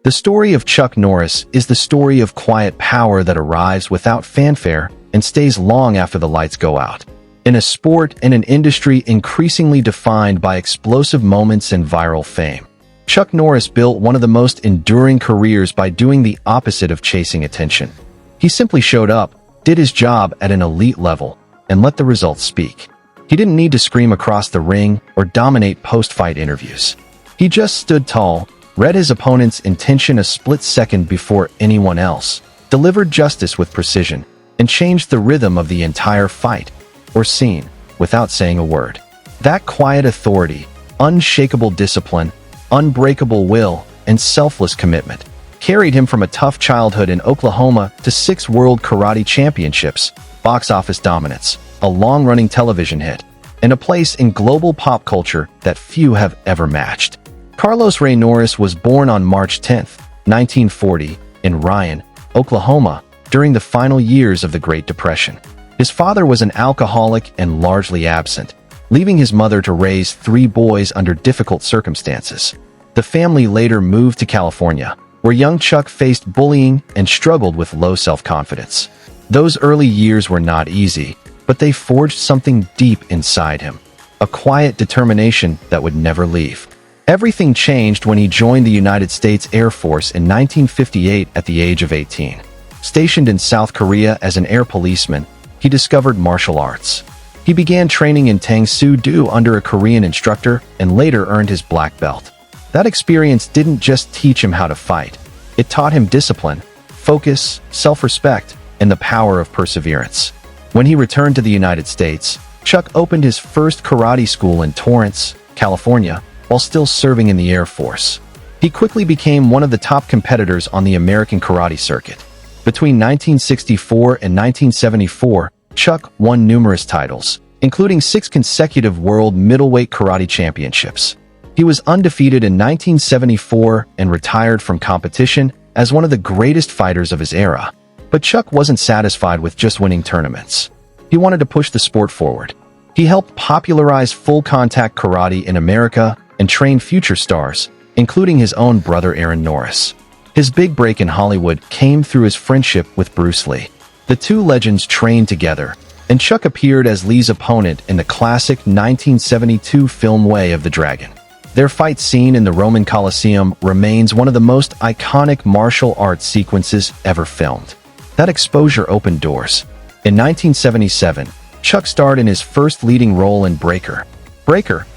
The story of Chuck Norris is the story of quiet power that arrives without fanfare and stays long after the lights go out. In a sport and an industry increasingly defined by explosive moments and viral fame, Chuck Norris built one of the most enduring careers by doing the opposite of chasing attention. He simply showed up, did his job at an elite level, and let the results speak. He didn't need to scream across the ring or dominate post-fight interviews. He just stood tall, read his opponent's intention a split second before anyone else, delivered justice with precision, and changed the rhythm of the entire fight or scene without saying a word. That quiet authority, unshakable discipline, unbreakable will, and selfless commitment carried him from a tough childhood in Oklahoma to 6 World Karate Championships, box office dominance, a long-running television hit, and a place in global pop culture that few have ever matched. Carlos Ray Norris was born on March 10, 1940, in Ryan, Oklahoma, during the final years of the Great Depression. His father was an alcoholic and largely absent, leaving his mother to raise 3 boys under difficult circumstances. The family later moved to California, where young Chuck faced bullying and struggled with low self-confidence. Those early years were not easy, but they forged something deep inside him, a quiet determination that would never leave. Everything changed when he joined the United States Air Force in 1958 at the age of 18. Stationed in South Korea as an air policeman, he discovered martial arts. He began training in Tang Soo Do under a Korean instructor and later earned his black belt. That experience didn't just teach him how to fight. It taught him discipline, focus, self-respect, and the power of perseverance. When he returned to the United States, Chuck opened his first karate school in Torrance, California, while still serving in the Air Force. He quickly became one of the top competitors on the American karate circuit. Between 1964 and 1974, Chuck won numerous titles, including 6 consecutive World Middleweight Karate Championships. He was undefeated in 1974 and retired from competition as one of the greatest fighters of his era. But Chuck wasn't satisfied with just winning tournaments. He wanted to push the sport forward. He helped popularize full-contact karate in America and train future stars, including his own brother Aaron Norris. His big break in Hollywood came through his friendship with Bruce Lee. The two legends trained together, and Chuck appeared as Lee's opponent in the classic 1972 film Way of the Dragon. Their fight scene in the Roman Colosseum remains one of the most iconic martial arts sequences ever filmed. That exposure opened doors. In 1977, Chuck starred in his first leading role in Breaker,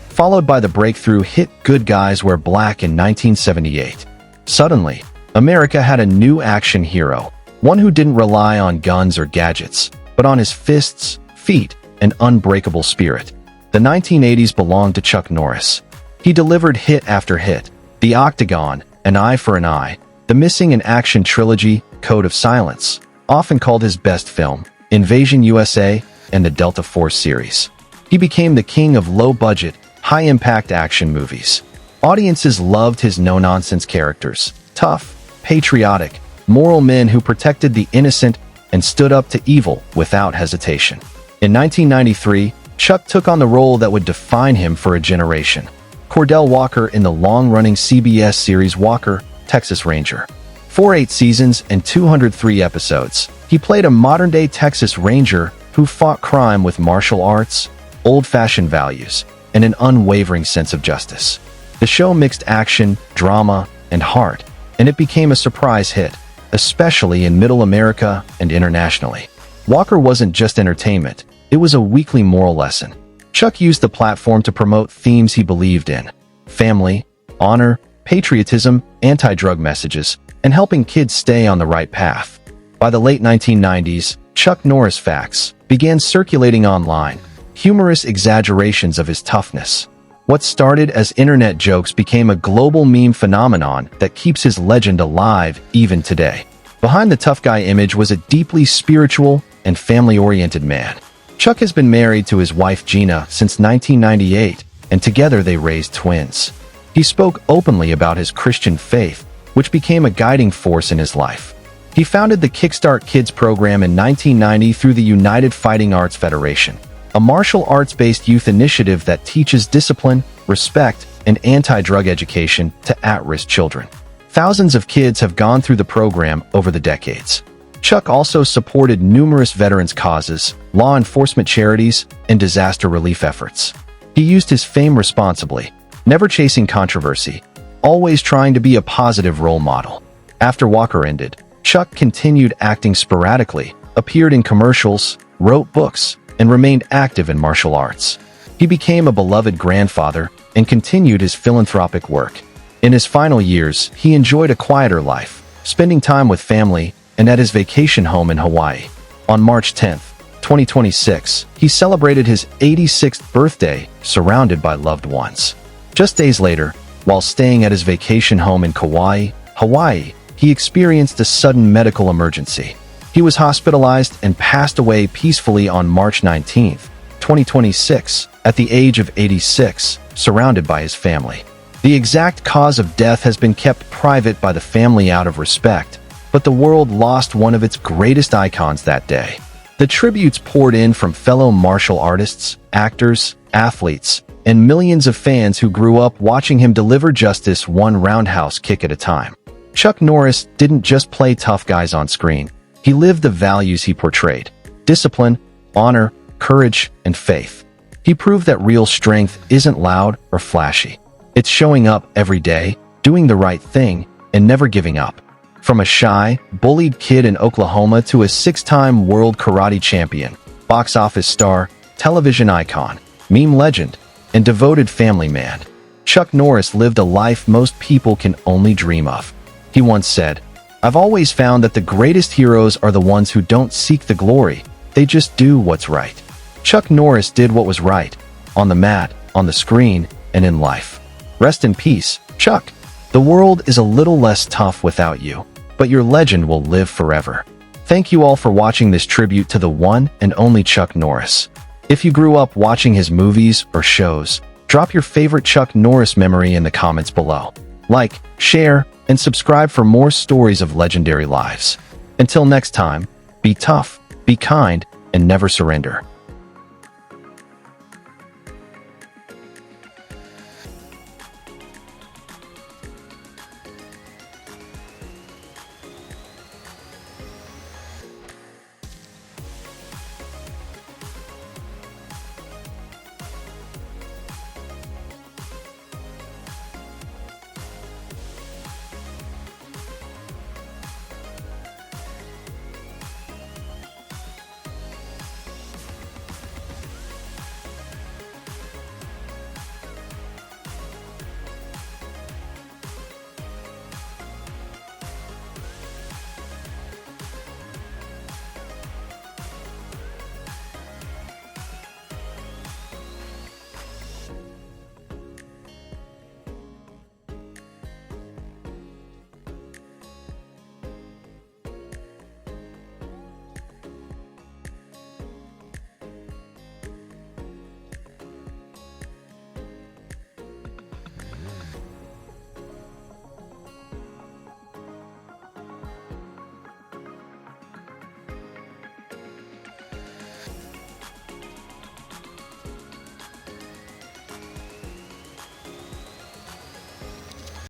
followed by the breakthrough hit Good Guys Wear Black in 1978. Suddenly, America had a new action hero, one who didn't rely on guns or gadgets, but on his fists, feet, and unbreakable spirit. The 1980s belonged to Chuck Norris. He delivered hit after hit: The Octagon, An Eye for an Eye, the Missing in Action trilogy, Code of Silence, often called his best film, Invasion USA, and the Delta Force series. He became the king of low-budget, high-impact action movies. Audiences loved his no-nonsense characters, tough, patriotic, moral men who protected the innocent and stood up to evil without hesitation. In 1993, Chuck took on the role that would define him for a generation: Cordell Walker in the long-running CBS series Walker, Texas Ranger. For 8 seasons and 203 episodes, he played a modern-day Texas Ranger who fought crime with martial arts, old-fashioned values, and an unwavering sense of justice. The show mixed action, drama, and heart, and it became a surprise hit, especially in Middle America and internationally. Walker wasn't just entertainment, it was a weekly moral lesson. Chuck used the platform to promote themes he believed in: family, honor, patriotism, anti-drug messages, and helping kids stay on the right path. By the late 1990s, Chuck Norris facts began circulating online, humorous exaggerations of his toughness. What started as internet jokes became a global meme phenomenon that keeps his legend alive even today. Behind the tough guy image was a deeply spiritual and family-oriented man. Chuck has been married to his wife Gina since 1998, and together they raised twins. He spoke openly about his Christian faith, which became a guiding force in his life. He founded the Kickstart Kids program in 1990 through the United Fighting Arts Federation, a martial arts-based youth initiative that teaches discipline, respect, and anti-drug education to at-risk children. Thousands of kids have gone through the program over the decades. Chuck also supported numerous veterans' causes, law enforcement charities, and disaster relief efforts. He used his fame responsibly, never chasing controversy, always trying to be a positive role model. After Walker ended, Chuck continued acting sporadically, appeared in commercials, wrote books, and remained active in martial arts. He became a beloved grandfather and continued his philanthropic work. In his final years, he enjoyed a quieter life, spending time with family and at his vacation home in Hawaii. On March 10, 2026, he celebrated his 86th birthday surrounded by loved ones. Just days later, while staying at his vacation home in Kauai, Hawaii, he experienced a sudden medical emergency. He was hospitalized and passed away peacefully on March 19, 2026, at the age of 86, surrounded by his family. The exact cause of death has been kept private by the family out of respect, but the world lost one of its greatest icons that day. The tributes poured in from fellow martial artists, actors, athletes, and millions of fans who grew up watching him deliver justice one roundhouse kick at a time. Chuck Norris didn't just play tough guys on screen. He lived the values he portrayed: discipline, honor, courage, and faith. He proved that real strength isn't loud or flashy. It's showing up every day, doing the right thing, and never giving up. From a shy, bullied kid in Oklahoma to a 6-time world karate champion, box office star, television icon, meme legend, and devoted family man, Chuck Norris lived a life most people can only dream of. He once said, "I've always found that the greatest heroes are the ones who don't seek the glory, they just do what's right." Chuck Norris did what was right, on the mat, on the screen, and in life. Rest in peace, Chuck. The world is a little less tough without you, but your legend will live forever. Thank you all for watching this tribute to the one and only Chuck Norris. If you grew up watching his movies or shows, drop your favorite Chuck Norris memory in the comments below. Like, share, and subscribe for more stories of legendary lives. Until next time, be tough, be kind, and never surrender.